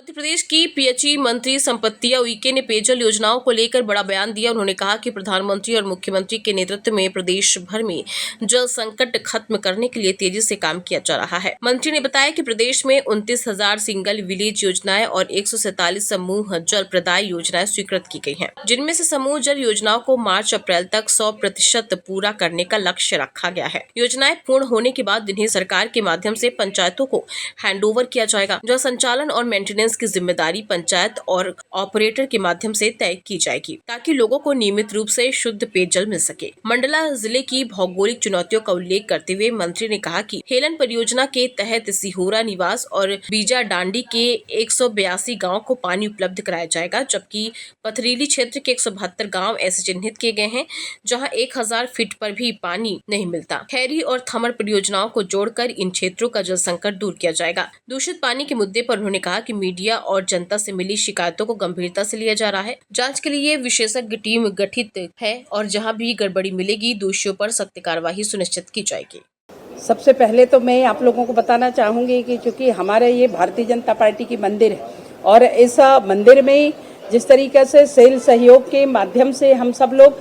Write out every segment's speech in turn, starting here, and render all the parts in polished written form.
मध्य प्रदेश की पीएचई मंत्री संपत्तिया उइके ने पेयजल योजनाओं को लेकर बड़ा बयान दिया। उन्होंने कहा कि प्रधानमंत्री और मुख्यमंत्री के नेतृत्व में प्रदेश भर में जल संकट खत्म करने के लिए तेजी से काम किया जा रहा है। मंत्री ने बताया कि प्रदेश में 29,000 सिंगल विलेज योजनाएं और 147 समूह जल प्रदाय योजनाएं स्वीकृत की गई हैं, जिनमें से समूह जल योजनाओं को मार्च अप्रैल तक 100% पूरा करने का लक्ष्य रखा गया है। योजनाएं पूर्ण होने के बाद इन्हें सरकार के माध्यम से पंचायतों को हैंडओवर किया जाएगा। जल संचालन और मेंटेनेंस की जिम्मेदारी पंचायत और ऑपरेटर के माध्यम से तय की जाएगी, ताकि लोगों को नियमित रूप से शुद्ध पेयजल मिल सके। मंडला जिले की भौगोलिक चुनौतियों का उल्लेख करते हुए मंत्री ने कहा कि हेलन परियोजना के तहत सिहोरा निवास और बीजा डांडी के 182 गाँव को पानी उपलब्ध कराया जाएगा, जबकि पथरीली क्षेत्र के 172 गाँव ऐसे चिन्हित किए गए हैं जहाँ 1000 फीट पर भी पानी नहीं मिलता। खैरी और थमर परियोजनाओं को जोड़कर इन क्षेत्रों का जल संकट दूर किया जाएगा। दूषित पानी के मुद्दे पर उन्होंने कहा कि मीडिया और जनता से मिली शिकायतों को गंभीरता से लिया जा रहा है। जांच के लिए विशेषज्ञ टीम गठित है और जहां भी गड़बड़ी मिलेगी दोषियों पर सख्त कार्रवाई सुनिश्चित की जाएगी। सबसे पहले तो मैं आप लोगों को बताना चाहूंगी कि चूंकि हमारे ये भारतीय जनता पार्टी की मंदिर है और इस मंदिर में जिस तरीके से सेल सहयोग के माध्यम से हम सब लोग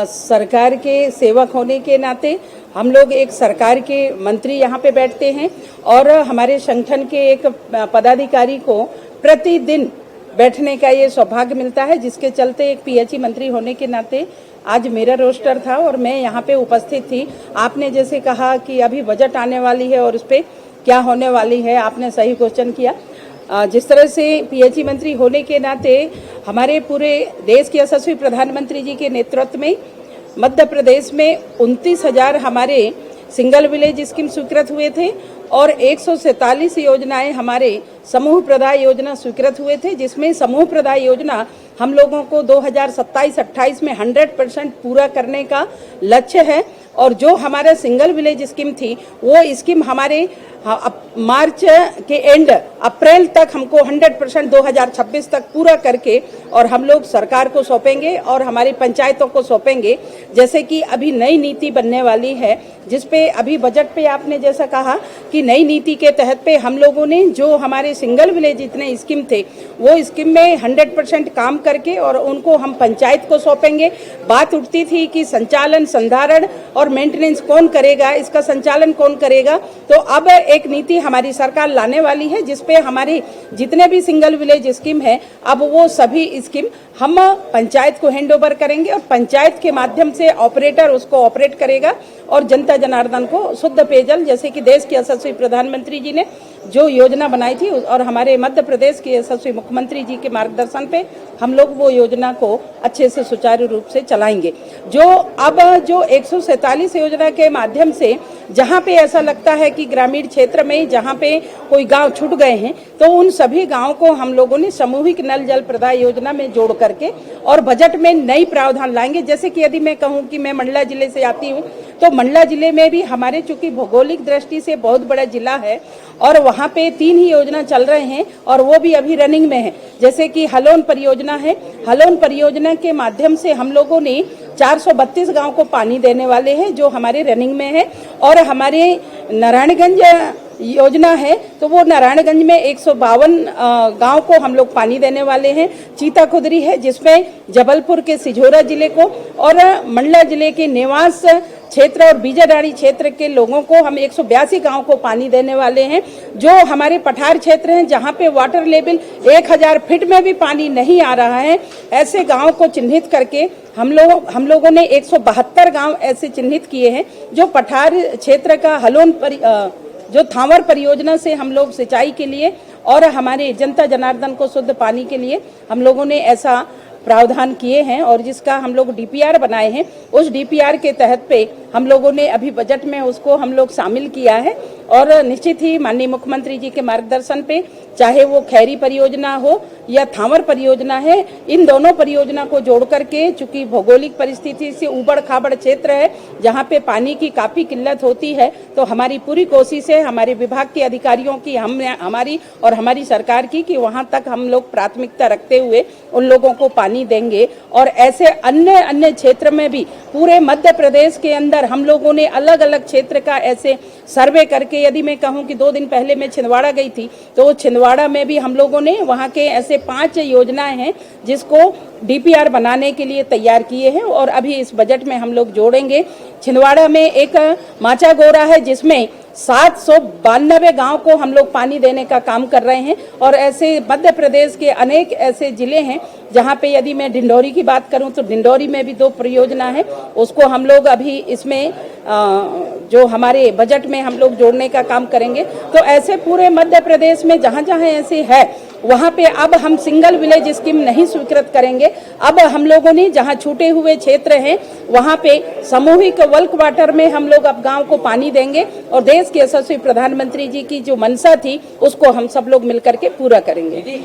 सरकार के सेवक होने के नाते हम लोग एक सरकार के मंत्री यहाँ पे बैठते हैं और हमारे संगठन के एक पदाधिकारी को प्रतिदिन बैठने का ये सौभाग्य मिलता है, जिसके चलते एक पीएचई मंत्री होने के नाते आज मेरा रोस्टर था और मैं यहाँ पे उपस्थित थी। आपने जैसे कहा कि अभी बजट आने वाली है और उस पर क्या होने वाली है, आपने सही क्वेश्चन किया। जिस तरह से पीएचई मंत्री होने के नाते हमारे पूरे देश के यशस्वी प्रधानमंत्री जी के नेतृत्व में मध्य प्रदेश में 29,000 हमारे सिंगल विलेज स्कीम स्वीकृत हुए थे और 147 योजनाएं हमारे समूह प्रदाय योजना स्वीकृत हुए थे, जिसमें समूह प्रदाय योजना हम लोगों को 2027-28 में 100% पूरा करने का लक्ष्य है। और जो हमारा सिंगल विलेज स्कीम थी वो स्कीम हमारे मार्च के एंड अप्रैल तक हमको 100% 2026 तक पूरा करके और हम लोग सरकार को सौंपेंगे और हमारी पंचायतों को सौंपेंगे। जैसे कि अभी नई नीति बनने वाली है, जिसपे अभी बजट पे आपने जैसा कहा कि नई नीति के तहत पे हम लोगों ने जो हमारे सिंगल विलेज जितने स्कीम थे वो स्कीम में 100% काम करके और उनको हम पंचायत को सौंपेंगे। बात उठती थी कि संचालन, संधारण और मेंटेनेंस कौन करेगा, इसका संचालन कौन करेगा, तो अब एक नीति हमारी सरकार लाने वाली है जिसपे हमारे जितने भी सिंगल विलेज स्कीम है अब वो सभी स्कीम हम पंचायत को हैंडओवर करेंगे और पंचायत के माध्यम से ऑपरेटर उसको ऑपरेट करेगा और जनता जनार्दन को शुद्ध पेयजल, जैसे कि देश के यशस्वी प्रधानमंत्री जी ने जो योजना बनाई थी और हमारे मध्य प्रदेश के यशस्वी मुख्यमंत्री जी के मार्गदर्शन पे हम लोग वो योजना को अच्छे से सुचारू रूप से चलाएंगे। जो 147 योजना के माध्यम से जहाँ पे ऐसा लगता है कि ग्रामीण क्षेत्र में जहाँ पे कोई गांव छूट गए हैं तो उन सभी गांवों को हम लोगों ने सामूहिक नल जल प्रदाय योजना में जोड़ करके और बजट में नई प्रावधान लाएंगे। जैसे कि यदि मैं कहूँ कि मैं मंडला जिले से आती हूँ तो मंडला जिले में भी हमारे चूंकि भौगोलिक दृष्टि से बहुत बड़ा जिला है और वहाँ पे 3 ही योजना चल रहे हैं और वो भी अभी रनिंग में है। जैसे कि हलोन परियोजना है, हलोन परियोजना के माध्यम से हम लोगों ने 432 गांव को पानी देने वाले हैं जो हमारे रनिंग में है। और हमारे नारायणगंज योजना है तो वो नारायणगंज में 152 गांव को हम लोग पानी देने वाले हैं। चीता खुदरी है जिसमें जबलपुर के सिझोरा जिले को और मंडला जिले के निवास क्षेत्र और बीजाडाड़ी क्षेत्र के लोगों को हम 182 गांव को पानी देने वाले हैं। जो हमारे पठार क्षेत्र हैं जहां पे वाटर लेवल 1000 फीट में भी पानी नहीं आ रहा है, ऐसे गांव को चिन्हित करके हम लोगों ने 172 गांव ऐसे चिन्हित किए हैं जो पठार क्षेत्र का हलोन जो थावर परियोजना से हम लोग सिंचाई के लिए और हमारे जनता जनार्दन को शुद्ध पानी के लिए हम लोगों ने ऐसा प्रावधान किए हैं और जिसका हम लोग डीपीआर बनाए हैं। उस डीपीआर के तहत पे हम लोगों ने अभी बजट में उसको हम लोग शामिल किया है और निश्चित ही माननीय मुख्यमंत्री जी के मार्गदर्शन पे चाहे वो खैरी परियोजना हो या थावर परियोजना है, इन दोनों परियोजना को जोड़ करके, चूंकि भौगोलिक परिस्थिति से उबड़ खाबड़ क्षेत्र है जहां पे पानी की काफी किल्लत होती है, तो हमारी पूरी कोशिश है, हमारे विभाग के अधिकारियों की, हमारी और हमारी सरकार की, कि वहां तक हम लोग प्राथमिकता रखते हुए उन लोगों को पानी देंगे। और ऐसे अन्य क्षेत्र में भी पूरे मध्य प्रदेश के अंदर हम लोगों ने अलग अलग क्षेत्र का ऐसे सर्वे करके, यदि मैं कहूं कि 2 दिन पहले मैं छिंदवाड़ा गई थी, तो छिंदवाड़ा में भी हम लोगों ने वहां के ऐसे 5 योजनाएं हैं जिसको डीपीआर बनाने के लिए तैयार किए हैं और अभी इस बजट में हम लोग जोड़ेंगे। छिंदवाड़ा में एक माचा गोरा है जिसमें 792 गांव को हम लोग पानी देने का काम कर रहे हैं। और ऐसे मध्य प्रदेश के अनेक ऐसे जिले हैं जहां पे, यदि मैं डिंडौरी की बात करूं तो डिंडौरी में भी 2 परियोजना है, उसको हम लोग अभी इसमें जो हमारे बजट में हम लोग जोड़ने का काम करेंगे। तो ऐसे पूरे मध्य प्रदेश में जहां जहां ऐसे है वहां पे अब हम सिंगल विलेज स्कीम नहीं स्वीकृत करेंगे। अब हम लोगों ने जहां छूटे हुए क्षेत्र हैं वहां पे सामूहिक बल्क वाटर में हम लोग अब गांव को पानी देंगे और देश के यशस्वी प्रधानमंत्री जी की जो मंशा थी उसको हम सब लोग मिलकर के पूरा करेंगे।